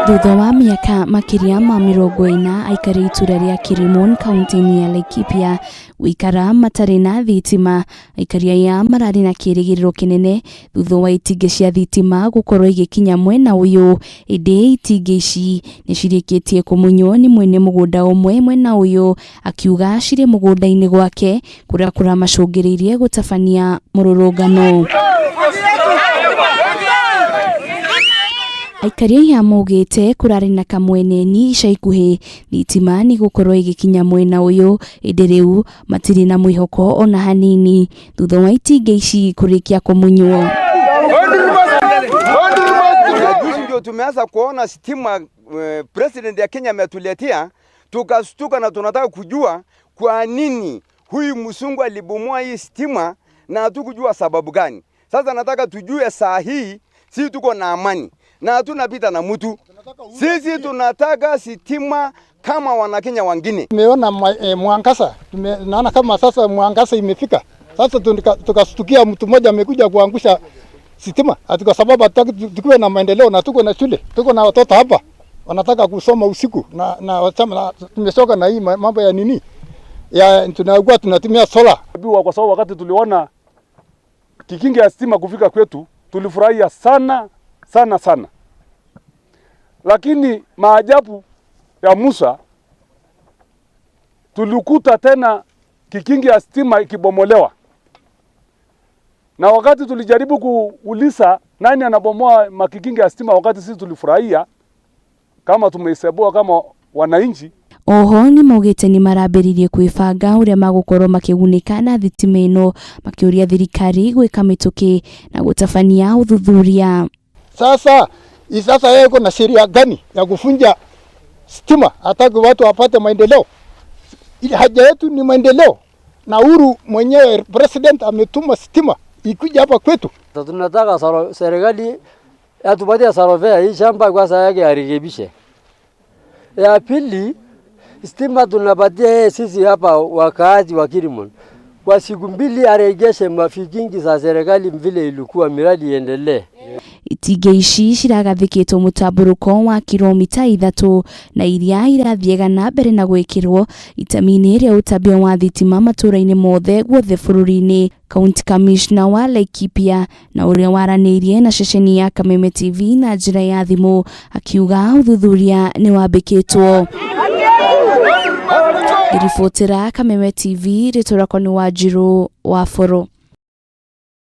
Thutha wa miaka makiria ma 40 Aikari ituura ria Kiromon kaunti-ini ya Laikipia guikara matari na thitima, aikari aya marari na kirigiriro kinene thutha wa itingi cia thitima gukorwo igikinya mwena uyu. Indi itingi ici ni cirikitie kumunywo ni mwene mugunda umwe mwena uyu, akiuga ciri mugunda-ini gwake kuria kuramacungiriirie gutabania mururungano. Aikari ya maugite kurari na mwene-ini ica ikuhi thitima ni gukorwo igikinya mwena uyu, indi riu matiri na mwihoko ona hanini thutha wa itingi ici kurikia kumunywo. Ndio tumeanza kuona stima president ya Kenya ametuletea, tukastuka na tunataka kujua kwa nini huyu msungu alibomoa hii stima na hatukujua sababu gani. Sasa nataka tujue saa hii sisi tuko na amani na hatuna pita na mtu. Sisi tunataka stima kama wanakenya wengine. Tumeona mwangaza, tunaona kama sasa mwangaza imefika. Sasa tukastukia mtu mmoja amekuja kuangusha stima. Ati kwa sababu tukiwe na maendeleo na tuko na shule, tuko na watoto hapa wanataka kusoma usiku na tumesoka na hii mambo ya nini? Ya tunakuwa tunatumia sola. Kwa sababu wakati tuliona kikingi ya stima kufika kwetu, tulifurahia sana. Lakini maajabu ya Musa, tulikuta tena kikingi ya stima ikibomolewa. Na wakati tulijaribu kuuliza nani anabomoa makikingi ya stima, wakati sisi tulifurahia kama tumeisebua kama wananchi. Oho ni maugite ni marambiririe kwibanga uria magukorwo makigunika na thitima ino, makiuria thirikari gwika mituki na gutabania uthuthuria. Sasa yeye kuna sheria gani ya kufunja stima hataki watu wapate maendeleo? Ile haja yetu ni maendeleo, na Uhuru mwenyewe president ametuma stima ikuja hapa kwetu. Tunataka serikali atupatie sarovea hii shamba kwa sasa yake arekebishe. Ya pili, stima tunapatia sisi hapa wakaazi wa Kiromon kwa siku 2 aregeshe mafikingi za serikali vile ilikuwa, miradi iendelee. Itingi ici ciragathikitwo mutamburuko wa kilomita 3 na iria irathiega na mbere na gwikirwo itemi-ini ria utabia wa thitima matura-ini mothe guothe bururi-ini. County Commissioner wa Laikipia na uria waraniirie na ceceni ya Kameme TV na njira ya thimu akiuga uthuthuria ni wambikitwo. Iribotera Kameme TV ritorako ni Wanjiru wa Foro.